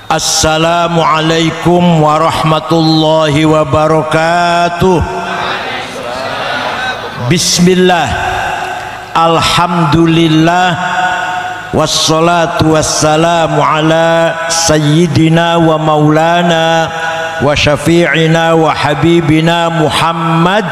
Assalamualaikum warahmatullahi wabarakatuh. Bismillah, alhamdulillah, wassalatu wassalamu ala sayyidina wa maulana wa syafi'ina wa habibina Muhammad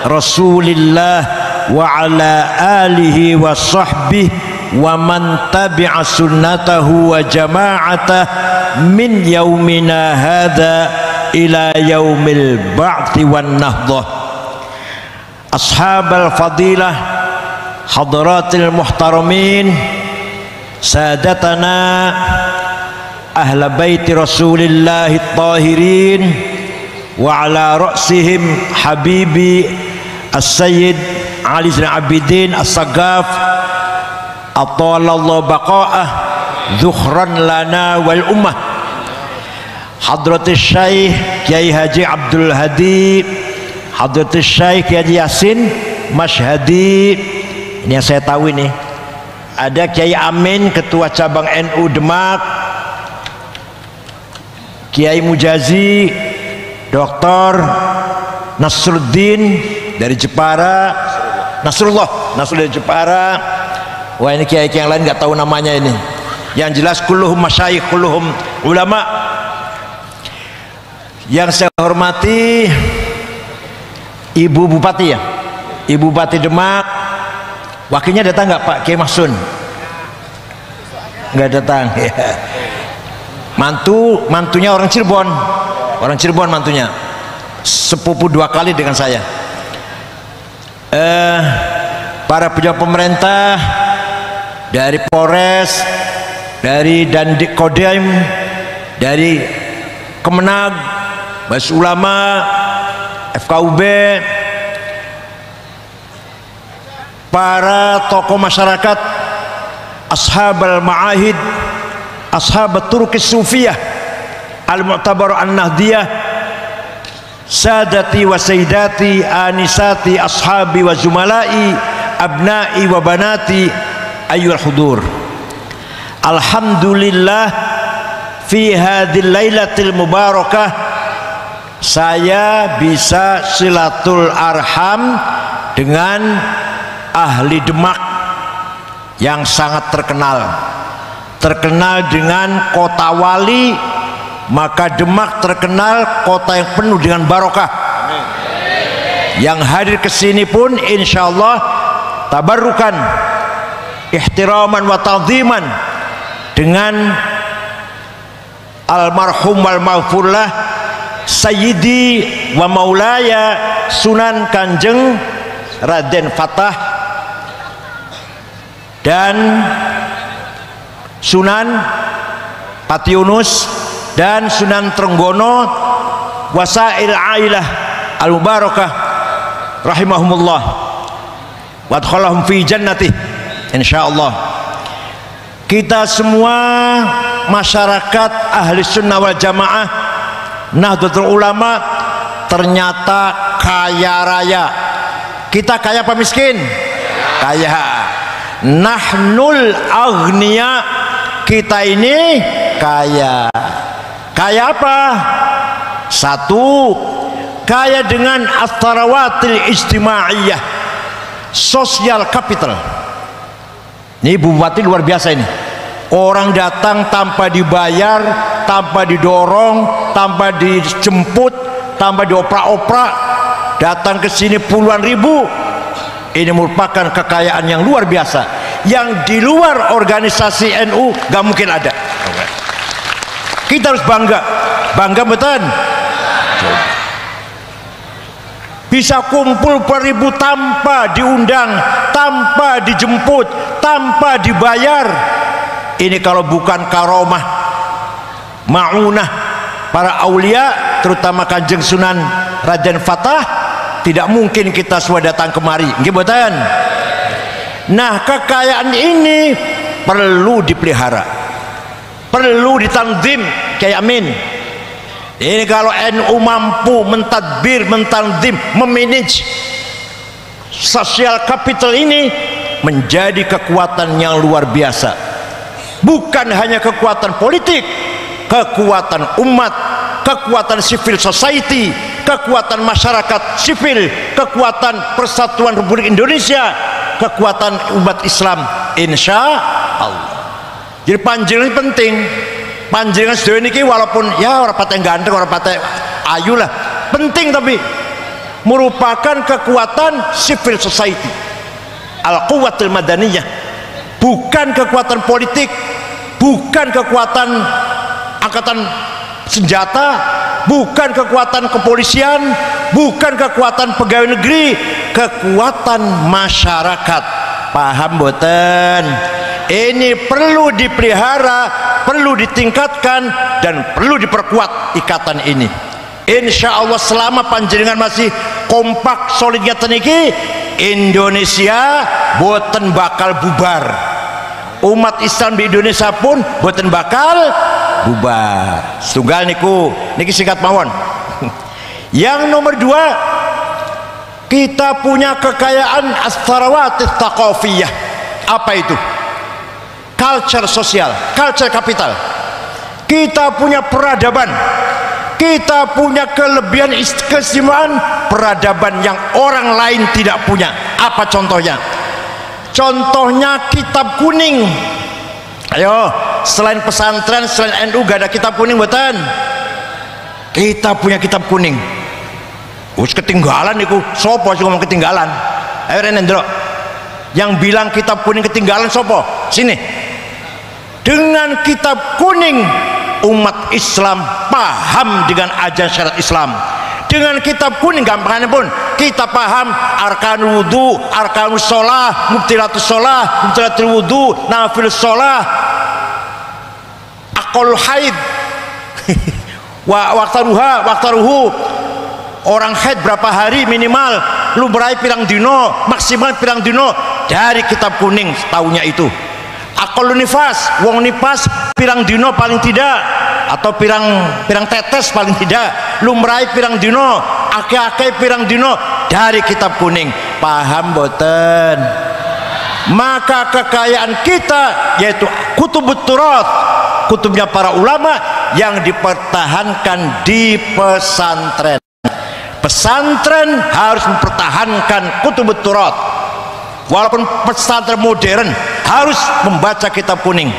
Rasulillah wa ala alihi wa sahbihi wa man tabi'a sunnatahu wa jama'atah min yaumina hadha ila yaumil ba'thi wan nahdah. Ashabal fadilah, hadratil muhtaramin, sadatana ahla baiti rasulillahi tahirin, wa ala ra'sihim habibi as-sayyid Ali bin Abidin as-Sagaf atalallahu baqa'ah zukhran lana wal ummah. Hadratus Syekh Kiai Haji Abdul Hadi, Hadratus Syekh Kiai Yasin Mashhadi. Ini yang saya tahu ini. Ada Kiai Amin ketua cabang NU Demak, Kiai Mujazi, Dr. Nasruddin dari Jepara, Nasrullah dari Jepara. Wah, ini kiai yang lain nggak tahu namanya ini. Yang jelas kulluhum masyayikh, kulluhum ulama. Yang saya hormati Ibu Bupati, ya, Ibu Bupati Demak. Wakilnya datang nggak Pak Kiai Mahsun? Nggak datang. Mantunya orang Cirebon mantunya. Sepupu 2 kali dengan saya. Para pejabat pemerintah dari Polres, dari Dandikodem, dari Kemenag, Bas Ulama, FKUB, para tokoh masyarakat, ashabal ma'ahid, ashabat turkis sufiyah, al-mu'tabar an-nahdiyah, sadati wa sayyidati, anisati, ashabi wa zumalai, abnai wa banati, ayyuhal hudur. Alhamdulillah fi hadhil lailatil mubarakah saya bisa silatul arham dengan ahli Demak yang sangat terkenal dengan kota wali, maka Demak terkenal kota yang penuh dengan barokah. Yang hadir ke sini pun insyaallah tabarrukan, ihtiraman wa ta'ziman dengan almarhum wal maghfurlah sayyidi wa maulaya Sunan Kanjeng Raden Fatah dan Sunan Pati Yunus dan Sunan Trenggono wasail ailah al-mubarakah rahimahumullah wa adkhalahum fi jannatih insyaallah. Kita semua masyarakat ahli sunnah wal jamaah Nahdlatul Ulama ternyata kaya raya. Kita kaya apa miskin? Kaya. Nahnul aghnia, kita ini kaya. Kaya apa? Satu, kaya dengan atharawatil ijtimaiyah, social capital. Ini Ibu Bupati luar biasa ini. Orang datang tanpa dibayar, tanpa didorong, tanpa dijemput, tanpa dioprak-oprak, datang ke sini puluhan ribu. Ini merupakan kekayaan yang luar biasa, yang di luar organisasi NU gak mungkin ada. Kita harus bangga betul. Bisa kumpul per ribu tanpa diundang, tanpa dijemput, tanpa dibayar. Ini kalau bukan karomah, ma'unah para aulia, terutama Kanjeng Sunan Raden Fatah, tidak mungkin kita semua datang kemari. Nggih. Nah, kekayaan ini perlu dipelihara, perlu ditanzim. Kiai Amin, ini kalau NU mampu mentadbir, mentanzim, memanage social capital ini menjadi kekuatan yang luar biasa. Bukan hanya kekuatan politik, kekuatan umat, kekuatan civil society, kekuatan masyarakat sipil, kekuatan persatuan Republik Indonesia, kekuatan umat Islam, insya Allah. Jadi panjenengan penting, panjenengan sedaya niki walaupun ya orang patah ganteng, orang patah ayu lah, penting tapi merupakan kekuatan civil society, al-quwwatul madaniyah, bukan kekuatan politik, bukan kekuatan angkatan senjata, bukan kekuatan kepolisian, bukan kekuatan pegawai negeri, kekuatan masyarakat. Paham boten? Ini perlu dipelihara, perlu ditingkatkan, dan perlu diperkuat ikatan ini. Insya Allah selama panjenengan masih kompak solidnya teniki, Indonesia boten bakal bubar. Umat Islam di Indonesia pun boten bakal bubar. Setunggal niku niki singkat mawon. Yang nomor dua, kita punya kekayaan as-sarawat tsaqafiyah. Apa itu? Culture sosial, culture kapital. Kita punya peradaban, kita punya kelebihan keistimewaan peradaban yang orang lain tidak punya. Apa contohnya? Contohnya kitab kuning. Ayo, selain pesantren, selain NU gak ada kitab kuning buatan? Kita punya kitab kuning. Us ketinggalan niku, sopo sih ngomong ketinggalan? Ayo Renendro, yang bilang kitab kuning ketinggalan sopo? Sini. Dengan kitab kuning umat Islam paham dengan ajaran syariat Islam. Dengan kitab kuning gampangnya pun kita paham arkanul wudu, arkanus sholah, mubtilatus sholah, mubtilatul wudu, nafil sholah, aqalul haid, waktaruhu, orang haid berapa hari minimal, lumrai pirang dino, maksimal pirang dino, dari kitab kuning tahunya itu. Aqalun nifas, wong nifas pirang dino paling tidak, atau pirang tetes paling tidak, lumrai pirang dino, ake-ake pirang dino, dari kitab kuning. Paham boten? Maka kekayaan kita yaitu kutubut turath, kutubnya para ulama yang dipertahankan di pesantren. Pesantren harus mempertahankan kutubut turath. Walaupun pesantren modern harus membaca kitab kuning.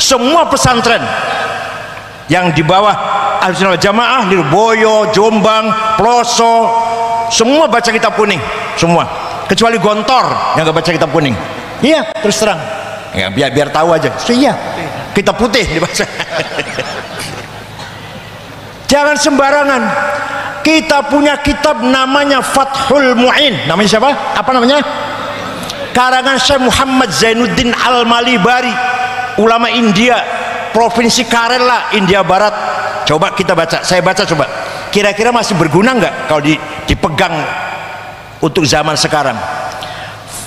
Semua pesantren yang di bawah Ahlussunnah wal Jamaah, Lirboyo, Jombang, Ploso, semua baca kitab kuning, semua. Kecuali Gontor yang gak baca kitab kuning. Iya, terus terang. Ya, biar tahu aja. So, iya, kitab putih dibaca. Jangan sembarangan. Kita punya kitab namanya Fathul Mu'in. Namanya siapa? Apa namanya? Karangan Syekh Muhammad Zainuddin Al-Malibari, ulama India, provinsi Kerala, India Barat. Coba kita baca, saya baca coba. Kira-kira masih berguna nggak kalau dipegang untuk zaman sekarang?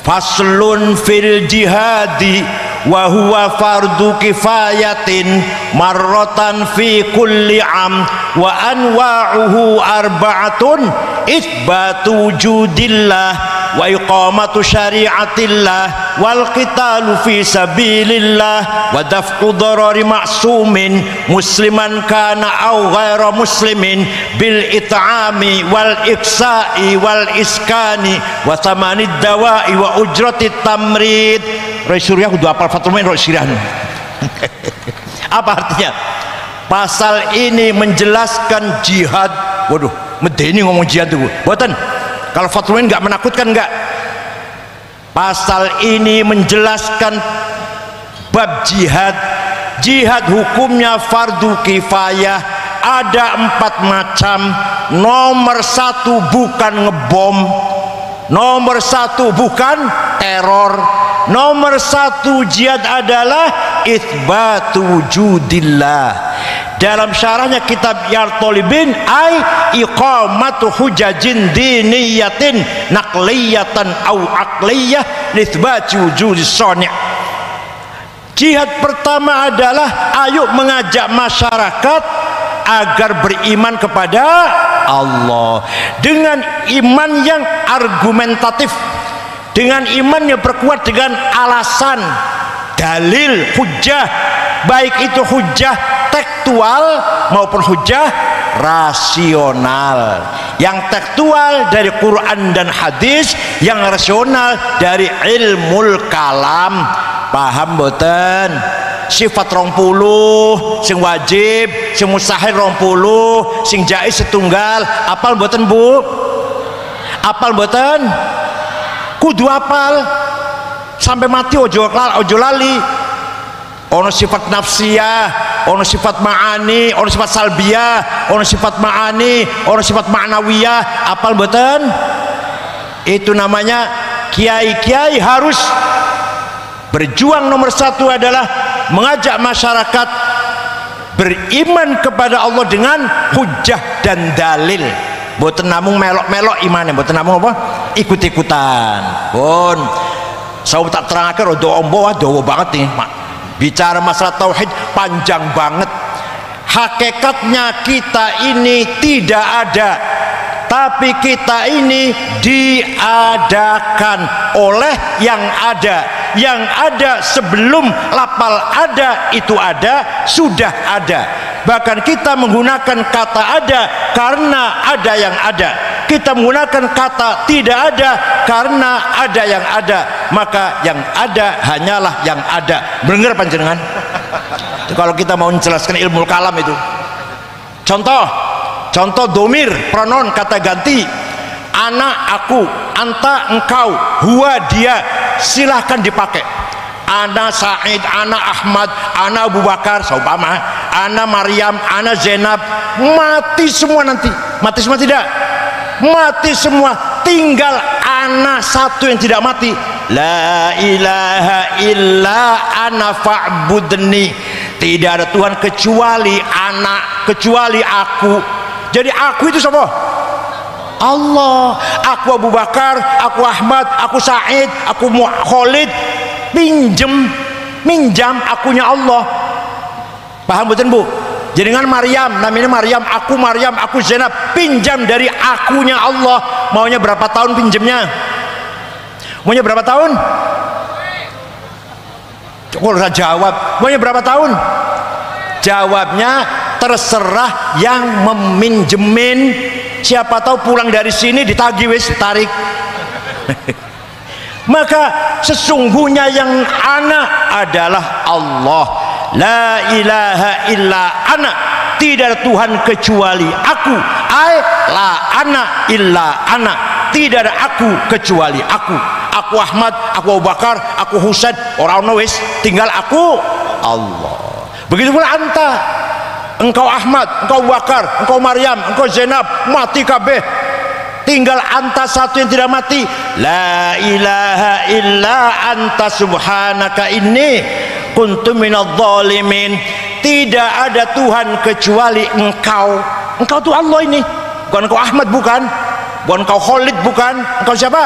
Faslun fil jihadi wa huwa fardu kifayatin marratan fi kulli am wa anwa'uhu arba'atun itsbatu wujudillah wa iqamatu syari'atillah wal qitalu fi sabilillah wa daf'u darari ma'sumin musliman kana aw ghaira muslimin bil it'ami wal iksa'i wal iskani wa thamanid dawa'i wa ujratit tamrid. Roy Suriah udah hafal Fathul Mu'in Roy Suriah. Apa artinya? Pasal ini menjelaskan jihad. Waduh, medeni ngomong jihad itu. Boten. Kalau Fathul Mu'in nggak menakutkan nggak? Pasal ini menjelaskan bab jihad. Jihad hukumnya fardu kifayah. Ada 4 macam. Nomor 1 bukan ngebom. Nomor 1 bukan teror. Nomor 1 jihad adalah itsbatu wujudillah. Dalam syarahnya kitab Yartolibin ay iqamatu hujajin diniyatin naqliyatan au aqliyah litsbati wujudis sani'. Jihad pertama adalah ayo mengajak masyarakat agar beriman kepada Allah dengan iman yang argumentatif, dengan iman yang berkuat dengan alasan. dalil, hujjah, baik itu hujjah tekstual maupun hujjah rasional. Yang tekstual dari Quran dan hadis, yang rasional dari ilmul kalam. Paham boten? Sifat 20 sing wajib, sing mustahil 20, sing jaiz setunggal. Apal boten Bu? Apal boten? Kudu apal sampai mati, ojo lali. Ono sifat nafsiyah, ono sifat ma'ani, ono sifat salbiyah, ono sifat ma'ani, ono sifat ma'nawiyah. Apal boten? Itu namanya kiai-kiai harus berjuang. Nomor satu adalah mengajak masyarakat beriman kepada Allah dengan hujjah dan dalil. Boten namung melok-melok imane, boten namung apa? Ikut-ikutan. Pun saya tak terangkan rodo ombo dawa banget nih, Mak. Bicara masalah tauhid panjang banget. Hakikatnya kita ini tidak ada, tapi kita ini diadakan oleh yang ada. Yang ada sebelum lapal ada, itu ada, sudah ada. Bahkan kita menggunakan kata ada karena ada yang ada. Kita menggunakan kata tidak ada karena ada yang ada. Maka yang ada hanyalah yang ada. Benar panjenengan? Kalau kita mau menjelaskan ilmu kalam itu, contoh domir, pronoun, kata ganti. Ana, aku, anta, engkau, huwa, dia, silahkan dipakai. Ana Said, ana Ahmad, ana Abu Bakar, seumpama, ana Maryam, ana Zainab. Mati semua nanti. Mati semua tidak? Mati semua. Tinggal ana satu yang tidak mati. La ilaha illa ana fa'budni. Tidak ada Tuhan kecuali ana, kecuali aku. Jadi aku itu siapa? Allah. Aku Abu Bakar, aku Ahmad, aku Said, aku Khalid. Minjam akunya Allah. Paham betul Bu? Jadi dengan Maryam, namanya Maryam, aku Zainab, pinjam dari akunya Allah. Maunya berapa tahun pinjamnya? Maunya berapa tahun? Coba jawab. Maunya berapa tahun? Jawabnya terserah yang meminjemin. Siapa tahu pulang dari sini ditagih wis, ditarik. Maka sesungguhnya yang ana adalah Allah. La ilaha illa ana. Tidak ada Tuhan kecuali aku. La ana illa ana. Tidak ada aku kecuali aku. Aku Ahmad, aku Abu Bakar, aku Husain. Orang wis tinggal aku Allah. Begitu pula anta. Engkau Ahmad, engkau Abu Bakar, engkau Maryam, engkau Zainab, mati kabeh. Tinggal anta satu yang tidak mati. La ilaha illa anta subhanaka inni kuntu minadh dhalimin. Tidak ada Tuhan kecuali engkau. Engkau itu Allah ini. Bukan engkau Ahmad, bukan. Bukan engkau Khalid, bukan. Engkau siapa?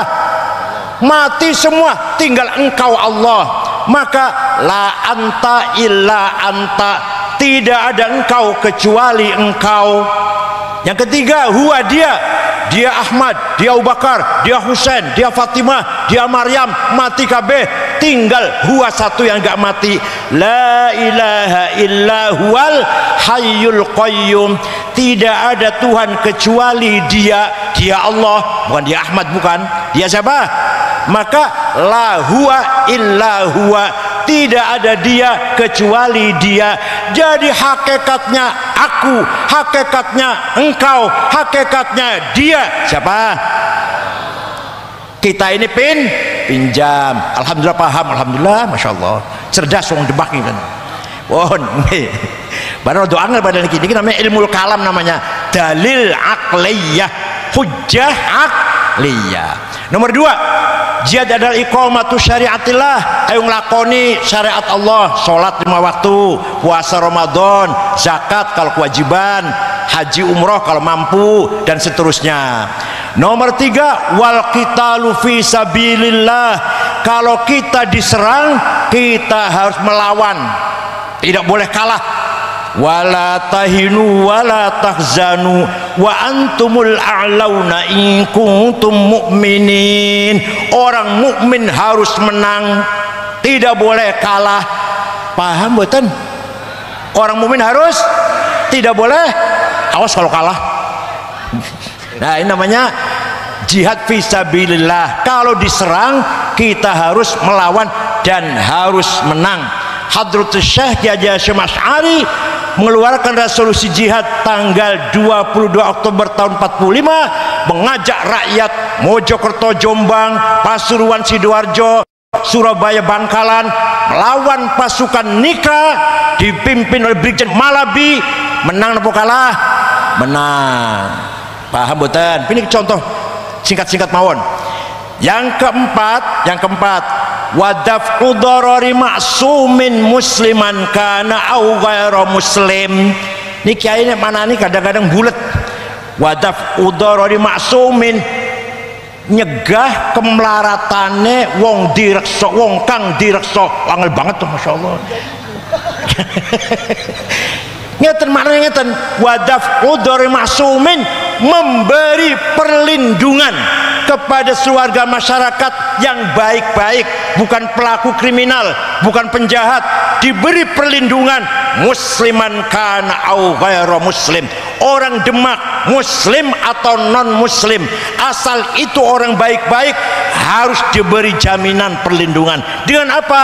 Mati semua, tinggal engkau Allah. Maka la anta illa anta. Tidak ada engkau kecuali engkau. Yang ketiga, huwa, dia Ahmad, dia Abu Bakar, dia Husain, dia Fatimah, dia Maryam, mati kabeh. Tinggal huwa satu yang enggak mati. La ilaha illa huwal hayyul qayyum. Tidak ada Tuhan kecuali dia Allah, bukan dia Ahmad, bukan. Dia siapa? Maka la huwa illa huwa. Tidak ada dia kecuali dia. Jadi hakikatnya aku, hakikatnya engkau, hakikatnya dia. Siapa? Kita ini pinjam. Alhamdulillah paham, alhamdulillah, masya Allah. Cerdas wong debak ini kan. Won, baru doa angel pada ini namanya ilmu kalam, namanya dalil akliyah, hujjah akliyah. Nomor 2, jihad adalah iqamatu syariatillah. Ayo ngelakoni syariat Allah. Sholat 5 waktu, puasa Ramadan, zakat kalau kewajiban, haji umroh kalau mampu, dan seterusnya. Nomor 3, wal qitalu fi sabilillah. Kalau kita diserang, kita harus melawan, tidak boleh kalah. Wala tahinu wala tahzanu wa antumul a'launa in kuntum mu'minin. Orang mukmin harus menang, tidak boleh kalah. Paham mboten? Orang mukmin harus tidak boleh awas kalau kalah. Nah, ini namanya jihad fisabilillah. Kalau diserang kita harus melawan dan harus menang. Hadratus Syekh Kiai Haji Hasyim Asy'ari mengeluarkan resolusi jihad tanggal 22 Oktober tahun 45, mengajak rakyat Mojokerto, Jombang, Pasuruan, Sidoarjo, Surabaya, Bangkalan melawan pasukan Nika dipimpin oleh Brigjen Malabi. Menang atau kalah? Menang. Paham boten? Ini contoh singkat-singkat mawon. Yang keempat, wadaf udharari ma'sumin musliman kana au ghairu muslim. Ini kiai ini mana nih kadang-kadang bulet. Wadaf udharari ma'sumin, nyegah kemlaratane wong direksa, wong kang direksa. Angel banget tuh, Masya Allah. Ngeten maknanya ngeten, wadaf udharari ma'sumin, memberi perlindungan kepada keluarga masyarakat yang baik-baik, bukan pelaku kriminal, bukan penjahat, diberi perlindungan. Musliman kana au ghairu muslim, orang Demak muslim atau non muslim, asal itu orang baik-baik harus diberi jaminan perlindungan. Dengan apa?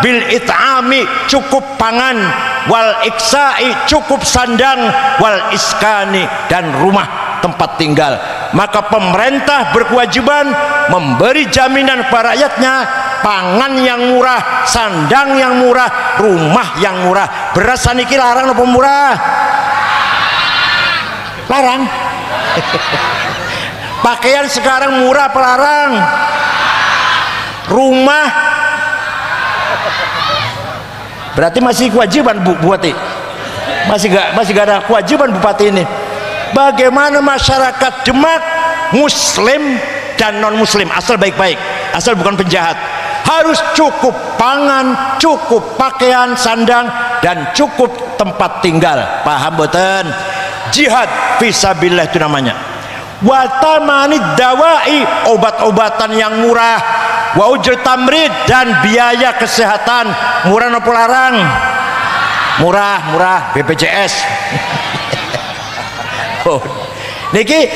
Bil it'ami, cukup pangan, wal iksai, cukup sandang, wal iskani, dan rumah tempat tinggal. Maka pemerintah berkewajiban memberi jaminan kepada rakyatnya pangan yang murah, sandang yang murah, rumah yang murah. Beras saniki larang apa murah? Larang. Pakaian sekarang murah apa larang? Rumah berarti masih kewajiban Bupati, masih gak ada kewajiban Bupati ini. Bagaimana masyarakat Demak muslim dan non muslim, asal baik-baik, asal bukan penjahat, harus cukup pangan, cukup pakaian, sandang, dan cukup tempat tinggal. Paham boten? Jihad fisabilillah itu namanya. Wa tamanid dawai, obat-obatan yang murah, wa ujr tamrid, dan biaya kesehatan murah apa larang? Murah BPJS. Oh, niki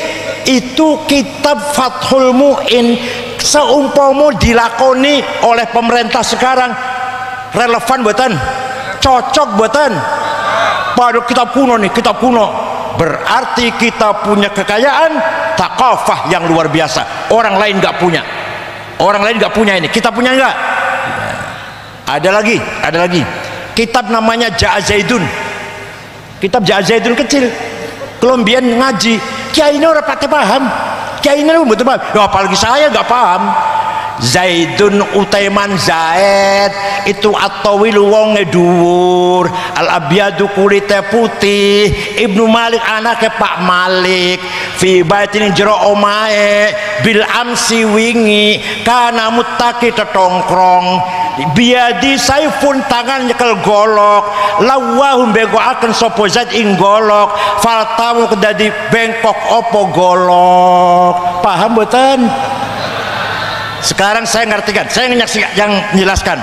itu kitab Fathul Mu'in seumpama dilakoni oleh pemerintah sekarang relevan boten? Cocok boten? Pada kitab kuno nih, kitab kuno. Berarti kita punya kekayaan thaqafah yang luar biasa. Orang lain nggak punya. Orang lain nggak punya ini. Kita punya nggak? Ada lagi. Kitab namanya Ja'a Zaidun. Kitab Ja'a Zaidun kecil. Kelombian ngaji, kiai ini orang pakai paham, kiai ini betul paham. Ya, apalagi saya nggak paham. Zaidun Utaiman Zaid itu at-tawil wonge dhuwur, al-abyadu kulite putih, Ibnu Malik anake Pak Malik, fi baitin jero omae bil amsi wingi kana muttaqi tetongkrong, biadi saifun tangan nyekel golok, lawahum bego akan sopo Zaid ing golok, faltamu kedadi bengkok opo golok. Paham boten? Sekarang saya ngartikan, saya yang menjelaskan.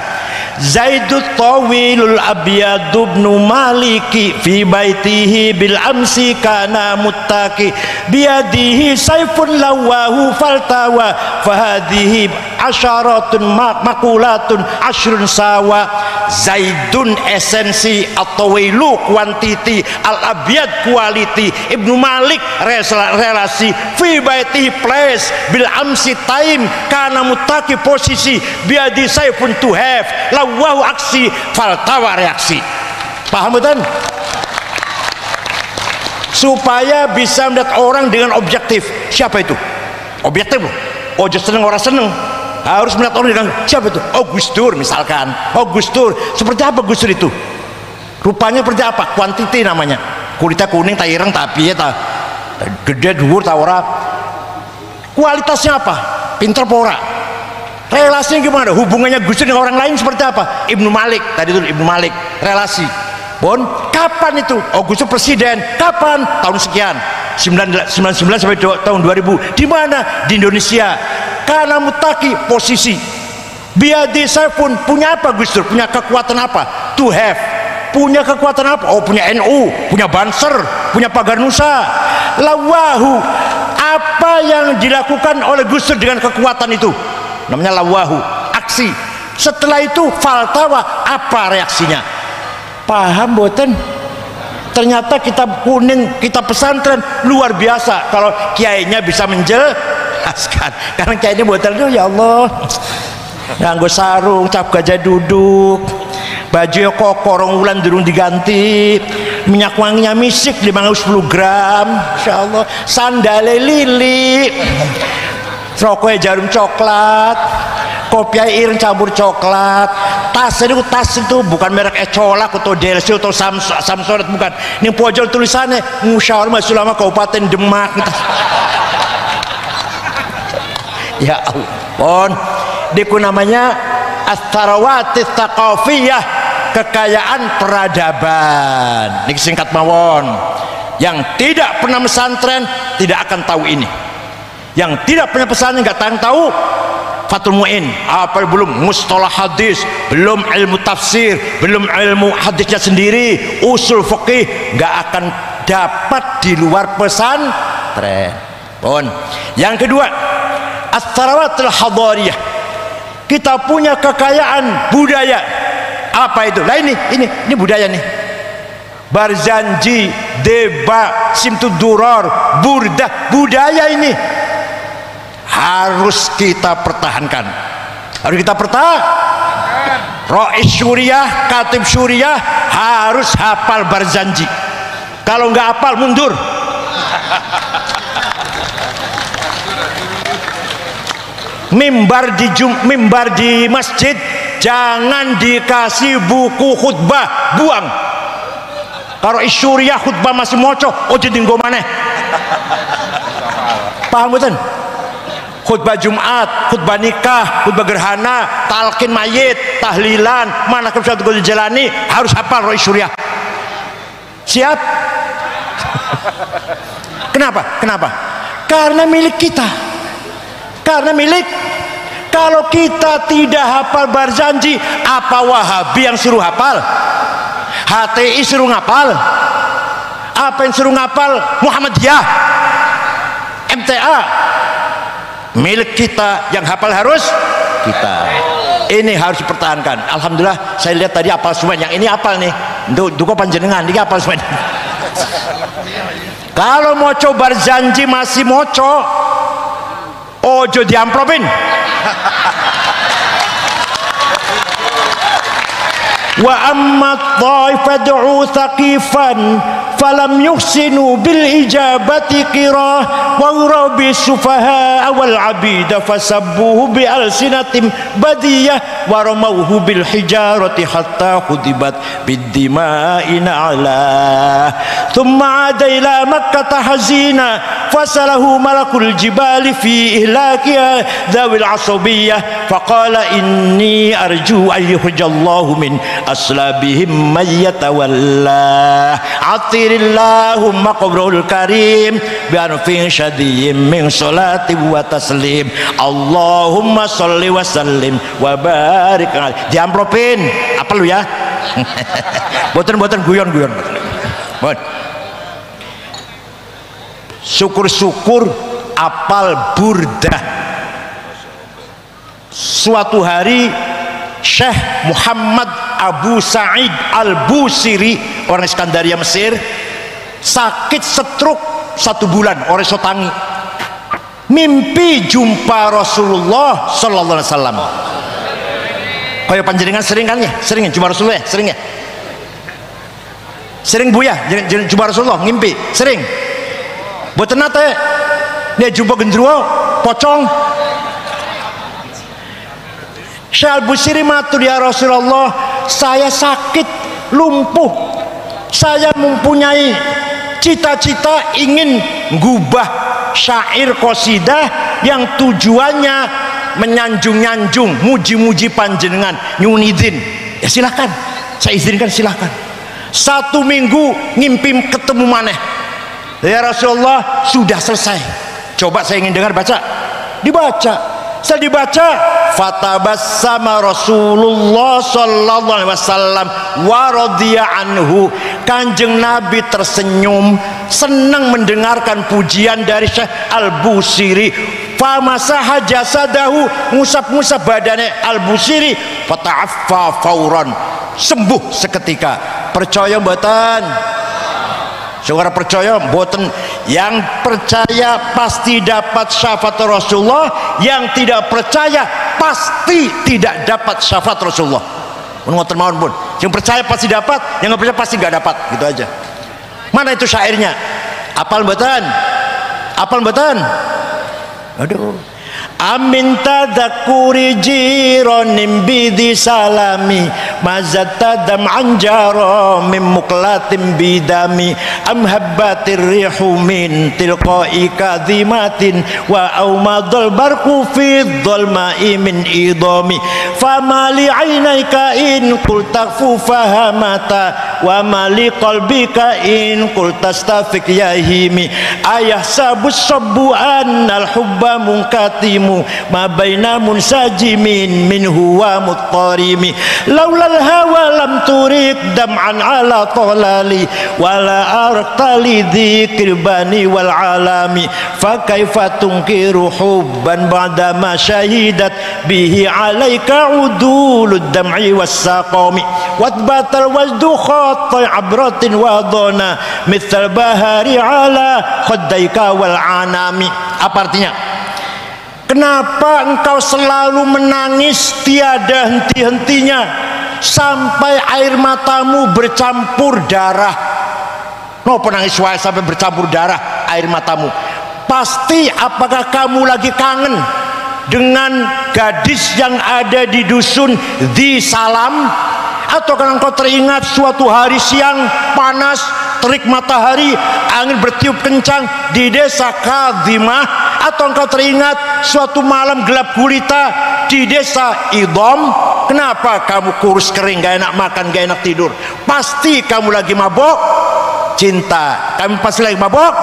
Zaidut tawilul abyadu ibnu maliki fi baitihi bil amsi kana muttaqi biadihi saifun lawahu faltawa fahadihi asyaratun makulatun ashrun sawa. Zaidun esensi atau wilu kuantiti, al abyad quality, Ibnu Malik relasi, fi baitihi place, bil amsi time, kana muttaqi posisi, biadi saifun to have, lawahu aksi, faltawa reaksi. Paham betul? Supaya bisa melihat orang dengan objektif. Siapa itu? Objektif loh. Ojo seneng orang seneng. Harus melihat orang dengan siapa itu? Oh, Gus Dur misalkan. Oh, Gus Dur. Seperti apa Gus Dur itu? Rupanya seperti apa? Kuantiti namanya. Kulitnya kuning, tak ireng, tapi ya tak gede, dhuwur, tak ora. Kualitasnya apa? Pinter pora. Relasinya gimana? Hubungannya Gus Dur dengan orang lain seperti apa? Ibnu Malik. Tadi itu Ibnu Malik. Relasi. Bon, kapan itu? Oh, Gus Dur presiden. Kapan? Tahun sekian. 1999 sampai tahun 2000. Di mana? Di Indonesia. Karena mutaki posisi Biadi saifun, punya apa Gus Dur? Punya kekuatan apa? To have. Punya kekuatan apa? Oh, punya NU, punya Banser, punya Pagar Nusa. Lawahu, apa yang dilakukan oleh Gus Dur dengan kekuatan itu? Namanya lawahu, aksi. Setelah itu faltawa, apa reaksinya? Paham boten? Ternyata kitab kuning, kitab pesantren luar biasa kalau kiainya bisa menjelaskan. Karena kiainya boten itu ya Allah, nganggo sarung, cap gajah duduk, baju koko rong wulan durung diganti, minyak wanginya misik 510 gram, insya Allah, sandale lili, rokoknya jarum coklat, kopiah ireng campur coklat, tas itu bukan merek Ecolak atau DLC atau Samsonite, bukan. Ini pojok tulisannya Musyawarah Majelis Ulama Kabupaten Demak. Ya ampun, diku namanya as-sarawatis tsaqafiyah, kekayaan peradaban. Ini singkat mawon. Yang tidak pernah pesantren tidak akan tahu ini. Yang tidak punya pesantren nggak tahu Fathul Mu'in, apa belum mustalah hadis, belum ilmu tafsir, belum ilmu hadisnya sendiri, usul fikih, nggak akan dapat di luar pesantren. Pun. Yang kedua, as-sarawatul hadariyah. Kita punya kekayaan budaya. Apa itu? Lah ini budaya nih. Barzanji, Deba, Simtud Duror, Burdah, budaya ini harus kita pertahankan. Harus kita pertahankan. Rais Suriah, Katib Suriah harus hafal Barzanji. Kalau nggak hafal mundur. Mimbar di masjid jangan dikasih buku khutbah, buang. Kalau Suriah khutbah masih moco, jadi nggo maneh. Paham betul? Khutbah Jumat, khutbah nikah, khutbah gerhana, talqin mayit, tahlilan, manaqib Syaikhul Jalani harus hafal Rais Suriah. Siap? Kenapa? Karena milik kita. Karena milik. Kalau kita tidak hafal Barzanji, apa Wahabi yang suruh hafal? HTI suruh ngapal? Apa yang suruh ngapal? Muhammadiyah, MTA. Milik kita, yang hafal harus kita. Ini harus dipertahankan. Alhamdulillah saya lihat tadi hafal semua. Yang ini hafal nih. Duko panjenengan ini hafal semua. Kalau mau coba Barzanji masih moco, ojo diamplopin. Wa amma dhaifatu thaqifan falam yuhsinu bil ijabati qirah wa urabi sufaha wal abida fasabbuhu bi alsinatim badiyah wa ramawhu bil hijarati hatta khudibat bid dima'ina ala thumma ada ila makkah hazina fasalahu malakul jibali fi ihlakiha dhawil asabiyah faqala inni arju ayyuhjallahu min aslabihim mayyatawalla atirillahumma qabrul karim bi'anfin syadiyim min salati wa taslim Allahumma salli wa sallim wa barik. Diamplopin apa lu ya? boten guyon syukur-syukur apal burdah. Suatu hari Syekh Muhammad Abu Sa'id Al-Busiri, orang Iskandaria Mesir, sakit stroke 1 bulan, orang sotangi. Mimpi jumpa Rasulullah sallallahu alaihi wasallam. Kaya panjenengan sering kan ya? Sering jumpa Rasulullah ya? Sering ya? Sering Bu ya? Jumpa Rasulullah ngimpi? Sering? Boten nate dia jumpa gendruwo pocong. Syekh Al-Busiri matur, ya Rasulullah, saya sakit lumpuh, saya mempunyai cita-cita ingin ngubah syair qasidah yang tujuannya menyanjung-nyanjung, muji-muji panjenengan, nyunidin. Ya silahkan, saya izinkan, silahkan. 1 minggu ngimpi ketemu maneh. Ya Rasulullah, sudah selesai. Coba saya ingin dengar, baca. Dibaca. Saya dibaca fatabassama Rasulullah sallallahu alaihi wasallam wa radiya anhu. Kanjeng Nabi tersenyum, senang mendengarkan pujian dari Syekh Al-Busiri. Famasaha jasadahu, ngusap-ngusap badannya Al-Busiri, fata'affa fauran, sembuh seketika. Percaya mboten? Saudara percaya mboten? Yang percaya pasti dapat syafaat Rasulullah, yang tidak percaya pasti tidak dapat syafaat Rasulullah. Ngoten mawon pun. Yang percaya pasti dapat, yang nggak percaya pasti nggak dapat, gitu aja. Mana itu syairnya? Apal mboten? Apal mboten? Aduh. Amin tadakuri jironim bidi salami mazatadam anjaro mim muklatim bidami am habbatir rihu min tilqai kadhimatin wa aumadul barku fi dhalma'i min idami famali ainaika in qultafu fahamata wa mali qalbika in qultastafik yahimi ayah sabus sabbu annal hubba munkatimu ma baina munsajimin minhu wa muttarimi laulal hawa lam turik dam'an ala talali wala artali dzikir bani wal alami fa kaifa tunkiru hubban ba'da ma syahidat bihi alaika udulud dam'i was saqami watbatal wajdu khatai abratin wa dhana mithal bahari ala khaddaika wal anami. Apa artinya? Kenapa engkau selalu menangis tiada henti-hentinya sampai air matamu bercampur darah? No penangis wae sampai bercampur darah air matamu. Pasti apakah kamu lagi kangen dengan gadis yang ada di dusun di Salam? Atau karena engkau teringat suatu hari siang panas, terik matahari, angin bertiup kencang di desa Kadhimah? Atau engkau teringat suatu malam gelap gulita di desa Idham? Kenapa kamu kurus kering, gak enak makan, gak enak tidur? Pasti kamu lagi mabok cinta. Kamu pasti lagi mabok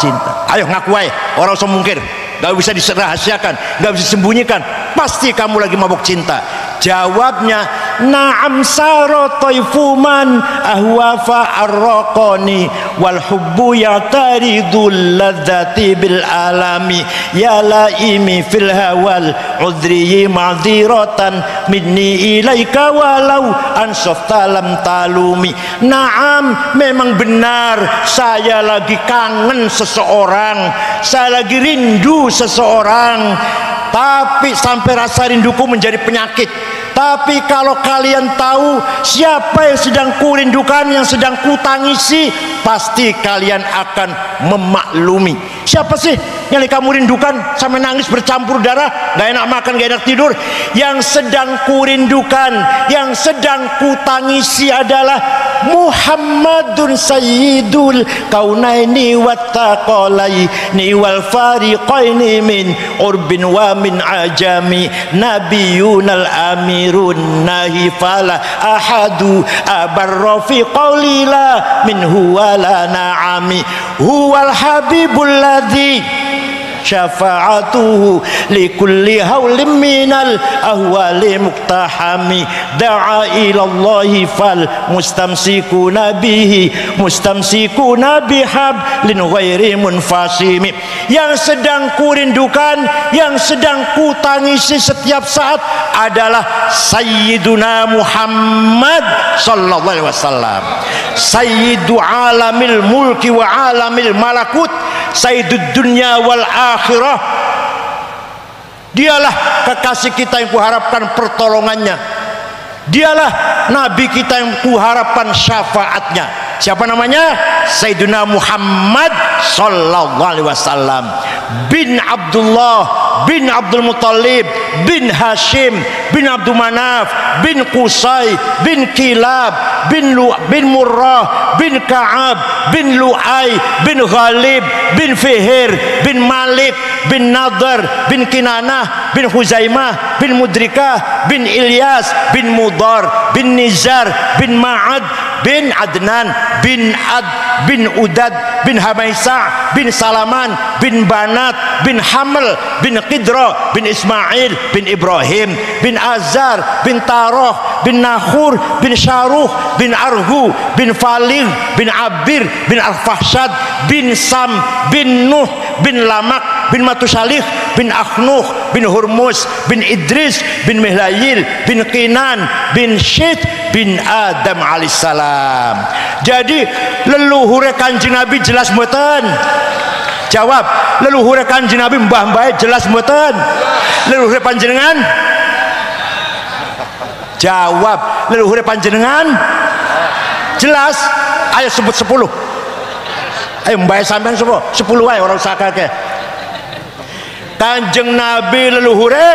cinta. Ayo ngaku aja, orang usah mungkir, gak bisa dirahasiakan, gak bisa disembunyikan. Pasti kamu lagi mabok cinta. Jawabnya, na'am saro taifuman ahwafa arraqani wal hubbu ya'taridul ladzati bil alami ya laimi fil hawal udri ma'dziratan minni ilaika walau ansafta lam talumi. Na'am, memang benar saya lagi kangen seseorang, saya lagi rindu seseorang, tapi sampai rasa rinduku menjadi penyakit. Tapi kalau kalian tahu siapa yang sedang kurindukan, yang sedang kutangisi, pasti kalian akan memaklumi. Siapa sih yang kamu rindukan sampai nangis bercampur darah, gak enak makan, gak enak tidur? Yang sedang kurindukan, yang sedang kutangisi adalah Muhammadun Sayyidul Kaunaini wattaqalaini wal fariqaini min urbin wa min ajami nabiyunal amirun nahi fala ahadu abarra fi qawlila minhu wala na'ami huwal habibul ladzi syafa'atuhu likulli hawlim minal ahwali muktahami da'a ilallahi fal mustamsikuna bihi mustamsikuna bihablin ghairi munfasimi. Yang sedang kurindukan, yang sedang kutangisi setiap saat adalah Sayyiduna Muhammad sallallahu alaihi wasallam, Sayyidu alamil mulki wa alamil malakut, Sayyidud dunya wal akhirah. Dialah kekasih kita yang kuharapkan pertolongannya, dialah nabi kita yang kuharapkan syafaatnya. Siapa namanya? Sayyiduna Muhammad sallallahu alaihi wasallam bin Abdullah bin Abdul Muttalib bin Hashim bin Abdul Manaf bin Qusay bin Kilab bin Murrah bin Ka'ab bin Lu'ay bin Ghalib bin Fihir bin Malik bin Nadar bin Kinanah bin Huzaimah bin Mudrikah bin Ilyas bin Mudar bin Nizar bin Ma'ad bin Adnan bin Ad bin Udad bin Hamaisa bin Salaman bin Banat bin Haml bin Qidra bin Ismail bin Ibrahim bin Azar bin Taroh bin Nahur bin Syaruh bin Arhu bin Falig bin Abir bin Al-Fahsyad bin Sam bin Nuh bin Lamak bin Matusalih bin Akhnuh bin Hurmus bin Idris bin Mihlayil bin Qinan bin Syed bin Adam alaihissalam. Jadi leluhur Kanjeng Nabi jelas mboten? Jawab, leluhur Kanjeng Nabi mbah-mbah jelas mboten? Leluhur panjenengan? Jawab, leluhur panjenengan? Jelas. Ayo sebut 10. Ayo mbah sampean 10 wae ora usah akeh. Kanjeng Nabi leluhure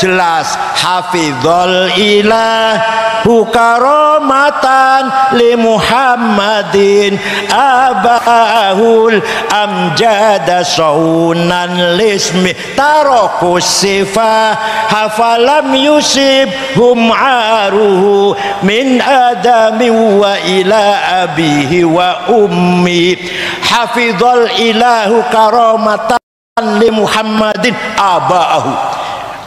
jelas, hafizul ilahu karamatan li Muhammadin abahul amjada saunan lismi tarakus sifah hafalam yusib hum aruhu min adami wa ila abihi wa ummi. Hafizul ilahu karamatan li Muhammadin abaahu.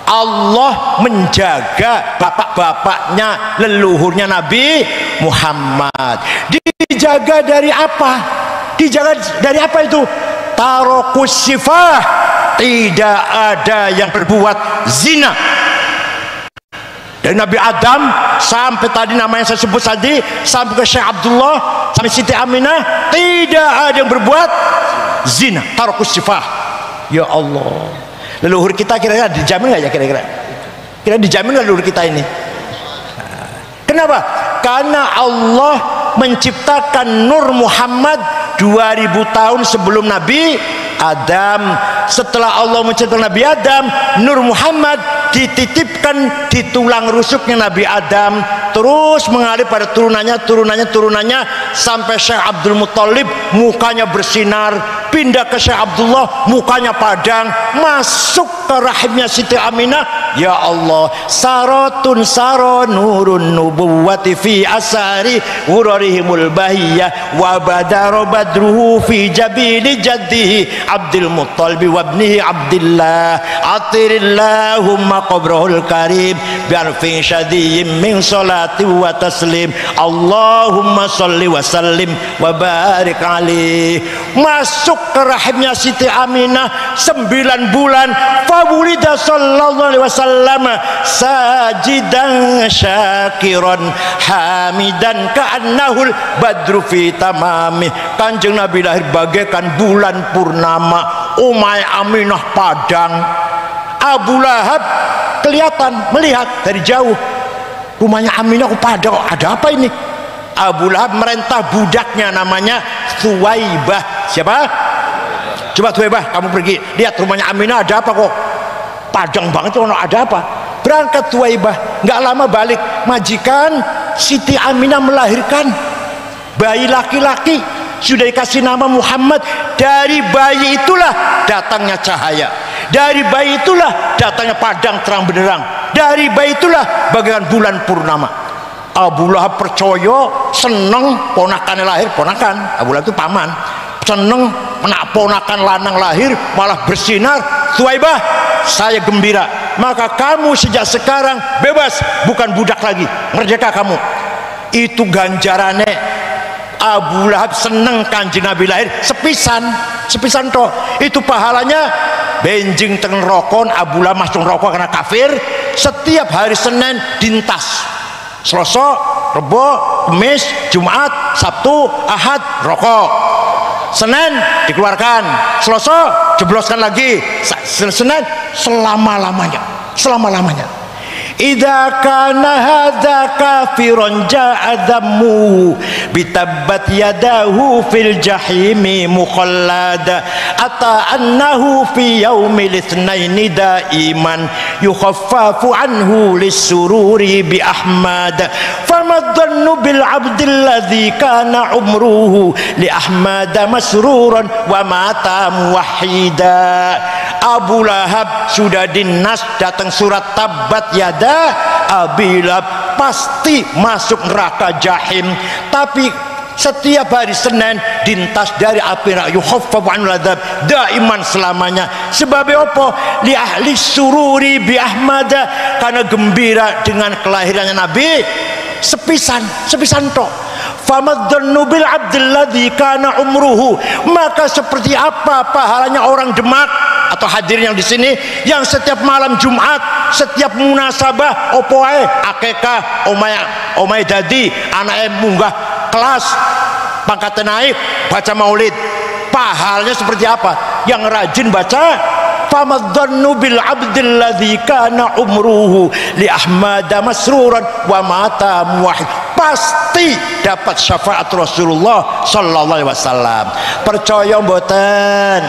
Allah menjaga bapak-bapaknya, leluhurnya Nabi Muhammad. Dijaga dari apa? Dijaga dari apa itu? Tarokus sifah, tidak ada yang berbuat zina. Dari Nabi Adam sampai tadi namanya saya sebut tadi, sampai ke Syekh Abdullah, sampai Siti Aminah, tidak ada yang berbuat zina. Tarokus sifah. Ya Allah, leluhur kita kira-kira dijamin nggak ya, kira-kira dijamin nggak leluhur kita ini? Kenapa? Karena Allah menciptakan Nur Muhammad 2000 tahun sebelum Nabi Adam. Setelah Allah menciptakan Nabi Adam, Nur Muhammad dititipkan di tulang rusuknya Nabi Adam, terus mengalir pada turunannya sampai Syekh Abdul Muttalib mukanya bersinar, pindah ke Syekh Abdullah mukanya padang, masuk ke rahimnya Siti Aminah. Ya Allah, saratun saro nurun nubuwati fi asari urarihimul bahiyah wa badaro badruhu fi jabili jaddihi Abdul Muttalib wa ibnihi Abdillah atirillahumma qabrahul karim bi'arfin syadiyyin min salati wa taslim Allahumma salli wa sallim wa barik alaih. Masuk ke rahimnya Siti Aminah 9 bulan, fawulida sallallahu alaihi wasallam sajidan syakiran hamidan ka'annahul badru fi tamami. Kanjeng Nabi lahir bagaikan bulan purnama, Umay Aminah padang. Abu Lahab kelihatan melihat dari jauh, rumahnya Aminah padang, ada apa ini? Abu Lahab merintah budaknya namanya Thuwaibah. Siapa? Coba Thuwaibah, kamu pergi lihat rumahnya Aminah ada apa kok padang banget, ada apa? Berangkat Thuwaibah, nggak lama balik, majikan Siti Aminah melahirkan bayi laki-laki, sudah dikasih nama Muhammad. Dari bayi itulah datangnya cahaya, dari bayi itulah datangnya padang terang benderang, dari bayi itulah bagaikan bulan purnama. Abu Lahab percaya, seneng ponakannya lahir. Ponakan Abu Lahab itu paman, seneng ponakan lanang lahir malah bersinar. Thuwaibah, saya gembira, maka kamu sejak sekarang bebas, bukan budak lagi, merdeka kamu. Itu ganjarannya. Abu Lahab seneng Kanjeng Nabi lahir sepisan toh. Itu pahalanya benjing teng rokon. Abu Lahab masuk rokok karena kafir. Setiap hari Senin dintas, Selasa, Rebo, Kamis, Jumat, Sabtu, Ahad rokok, Senin dikeluarkan, Selasa jebloskan lagi, Senin selama-lamanya. Idza kana hadza kafiran ja'a dhammu bitabbat yadahu fil jahimi mukhallada ata annahu fi yaumil itsnaini daiman yukhaffafu anhu lisururi bi ahmad famadhannu bil abdilladzi kana umruhu li ahmad masruran wa mata muwahhida. Abu Lahab sudah dinas, datang surat tabat yada Abi Lahab pasti masuk neraka jahim. Tapi setiap hari Senin dintas dari api neraka, yukhaffafu anil adzab daiman selamanya. Sebab apa? Li ahli sururi bi ahmada, karena gembira dengan kelahirannya Nabi sepisan tok. Famadzannu bil abdilladzi kana umruhu, maka seperti apa pahalanya orang Demak atau hadirin yang di sini yang setiap malam Jumat, setiap munasabah opo ae akekah omae dadi anake munggah kelas pangkatnya naik baca maulid, pahalanya seperti apa yang rajin baca. Famadzannu bil abdilladzi kana umruhu li ahmada masruran wa mata muwahhid, pasti dapat syafaat Rasulullah sallallahu alaihi wasallam. Percaya mboten?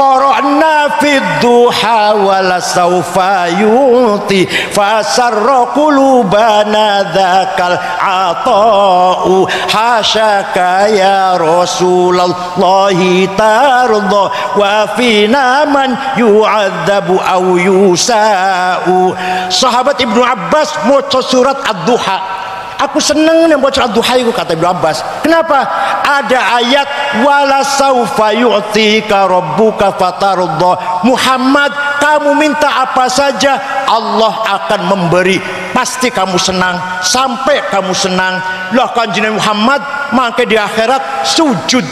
Qara'na fid duha wala saufa yuti fasarra qulubana dzakal ata'u hasyaka ya Rasulullahi tarda wa fina man yu'adzabu aw yusa'u. Sahabat Ibnu Abbas maca surat Ad-Duha. Aku seneng nih baca Ad-Duha itu, kata Ibnu Abbas. Kenapa? Ada ayat wala saufa yu'tika rabbuka fatarudda. Muhammad, kamu minta apa saja Allah akan memberi, pasti kamu senang sampai kamu senang. Lah kanjeng Muhammad mangke di akhirat sujud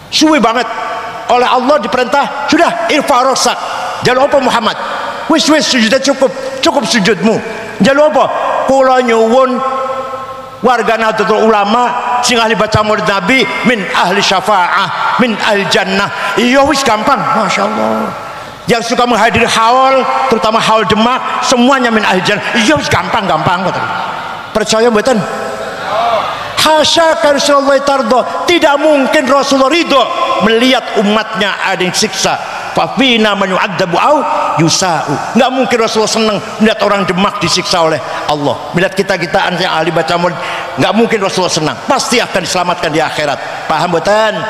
suwi banget oleh Allah diperintah, sudah irfarosak jalur apa Muhammad, wis sujudnya cukup sujudmu. Jalur apa? Kula nyuwun warga Nahdlatul Ulama sing ahli baca maulid Nabi min ahli syafaah min ahli jannah. Iya wis gampang, masya Allah. Yang suka menghadiri haul, terutama haul Demak, semuanya min ahli jannah. Iya wis gampang. Percaya mboten? Hasyaka Rasulullah tardo, tidak mungkin Rasulullah ridho melihat umatnya ada yang siksa. Fafina man yu'adzabu au yusa'u, nggak mungkin Rasulullah senang melihat orang Demak disiksa oleh Allah. Melihat kita yang ahli baca maulid, nggak mungkin Rasulullah senang, pasti akan diselamatkan di akhirat. Paham betul?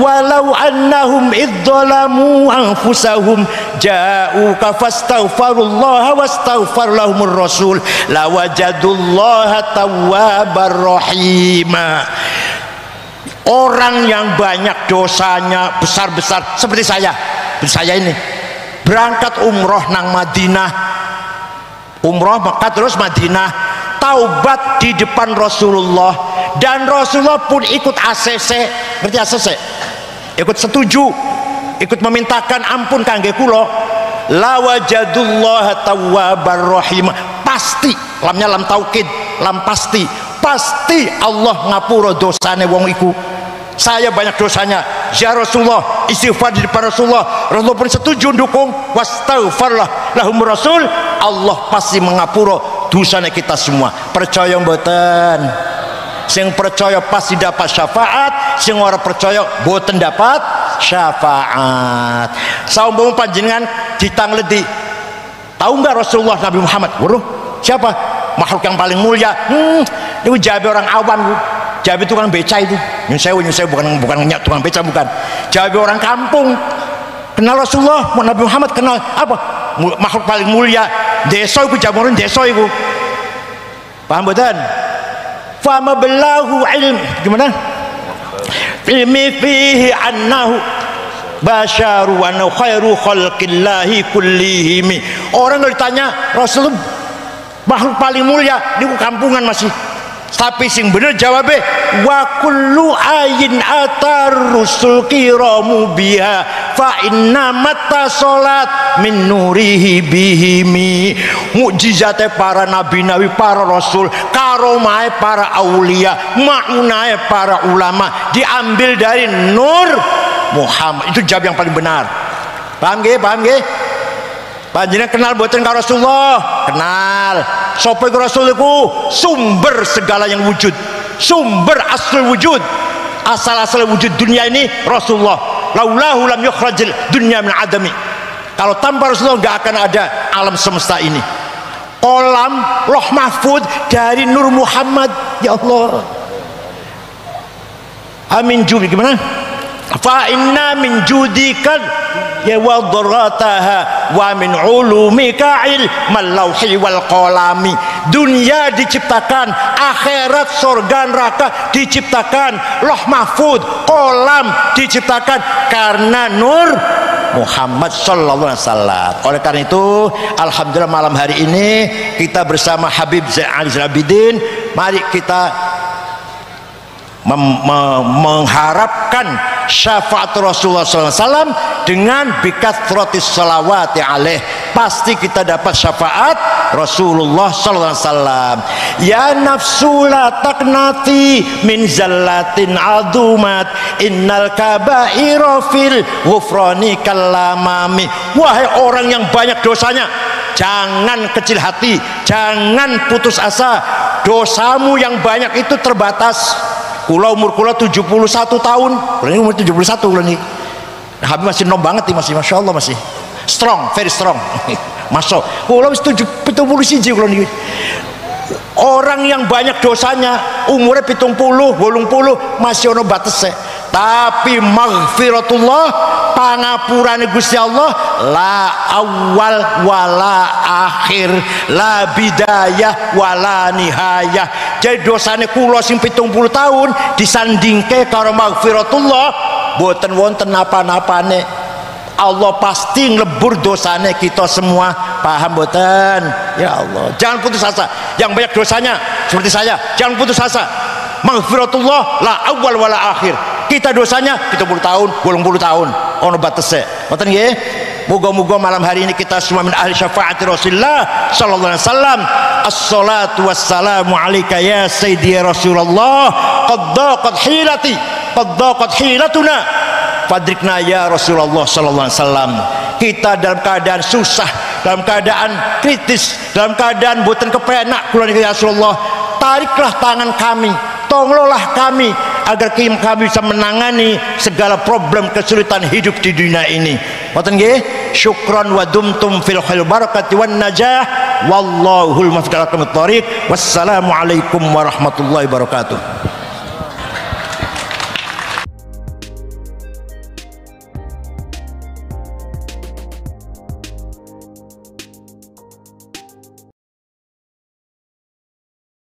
Walau annahum idzalamu anfusahum ja'uka fastaghfirullaha wastaghfar lahumur rasul lawajadullaha tawwabar rahima. Orang yang banyak dosanya besar-besar seperti saya ini berangkat umroh nang Madinah, umroh Mekah terus Madinah, taubat di depan Rasulullah, dan Rasulullah pun ikut ACC, ngerti ACC? Ikut setuju, ikut memintakan ampun kangge kula. Lawajadullah tawwabar rahim, pasti lamnya lam taukid, lam pasti Allah ngapura dosane wong iku. Saya banyak dosanya, ya Rasulullah, istighfar di depan Rasulullah pun setuju dukung, wastaghfarlah lahum rasul, Allah pasti mengapura dosanya kita semua. Percaya mboten? Sing percaya pasti dapat syafaat, sing ora percaya mboten dapat syafaat. Saumpama panjenengan ditangledi, tahu nggak Rasulullah Nabi Muhammad? Waduh, siapa? Makhluk yang paling mulia. Itu jabe orang awam, jabe tukang beca itu. Nyusewu bukan nyak tukang beca, bukan. Jabe orang kampung. Kenal Rasulullah, Nabi Muhammad kenal apa? Makhluk paling mulia. Desa itu jamuran desa itu. Paham betul? Fama belahu ilm, gimana? Ilmi fihi annahu basyaru wa khairu khalqillahi kullihim. Orang kalau ditanya Rasulullah makhluk paling mulia di kampungan masih, tapi sing bener jawabnya wa kullu ayin atar rusul kiramu biha fa inna mata salat min nurihi bihimi. Mukjizate para nabi-nabi, para rasul, karomai para aulia, maunai para ulama diambil dari nur Muhammad. Itu jawab yang paling benar. Paham nggih? Panjenengan kenal boten karo Rasulullah? Kenal. Sapa iku Rasul iku? Sumber segala yang wujud, sumber asal wujud, asal wujud dunia ini Rasulullah. Laulahu lam yukhrajil dunya min adami. Kalau tanpa Rasulullah nggak akan ada alam semesta ini. Kolam Loh Mahfud dari Nur Muhammad. Ya Allah. Amin judi gimana? Fa inna min judikan ya wadarataha wa min ulumika ilmal lauhi wal qalami. Dunia diciptakan, akhirat surga neraka diciptakan, loh mahfud kolam diciptakan karena nur Muhammad sallallahu alaihi wasallam. Oleh karena itu, alhamdulillah malam hari ini kita bersama Habib Zainal Abidin, mari kita mengharapkan syafaat Rasulullah SAW dengan bikathratis salawati alaih. Pasti kita dapat syafaat Rasulullah SAW. Ya nafsu la taqnati min zallatin adumat innal kabaira fil ghufrani kalamami. Wahai orang yang banyak dosanya, jangan kecil hati, jangan putus asa. Dosamu yang banyak itu terbatas. Kula umur kula 71 tahun. Kula ini umur 71 kula ini. Habib masih nom banget nih, masih Masya Allah, masih strong, very strong. Masuk. Kula wis 71 kula ini. Orang yang banyak dosanya umurnya 70, 80 masih ono batese. Tapi maghfiratullah, pangapurane Gusti Allah, la awal wala akhir, la bidayah wala nihayah. Jadi dosane kula sing 70 tahun disandingke karo maghfiratullah boten wonten napa-napane. Allah pasti nglebur dosane kita semua. Paham boten? Ya Allah, jangan putus asa. Yang banyak dosanya seperti saya, jangan putus asa. Maghfiratullah la awal wala akhir. Kita dosanya 70 tahun, 80 tahun, ono batese. Ngoten nggih? Moga-moga malam hari ini kita semua min ahli syafaati Rasulullah sallallahu alaihi wasallam. Assalatu wassalamu alayka ya sayyidi ya Rasulullah. Qad daqat hilati, qad daqat hilatuna. Fadrikna ya Rasulullah sallallahu alaihi wasallam. Kita dalam keadaan susah, dalam keadaan kritis, dalam keadaan boten kepenak kula niki ya Rasulullah. Tariklah tangan kami, tolonglah kami agar kami bisa menangani segala problem kesulitan hidup di dunia ini. Ngoten nggih? Syukran wa dumtum fil khair barakati wan najah. Wallahul muwaffiq ila aqwamit thoriq. Wassalamu alaikum warahmatullahi wabarakatuh.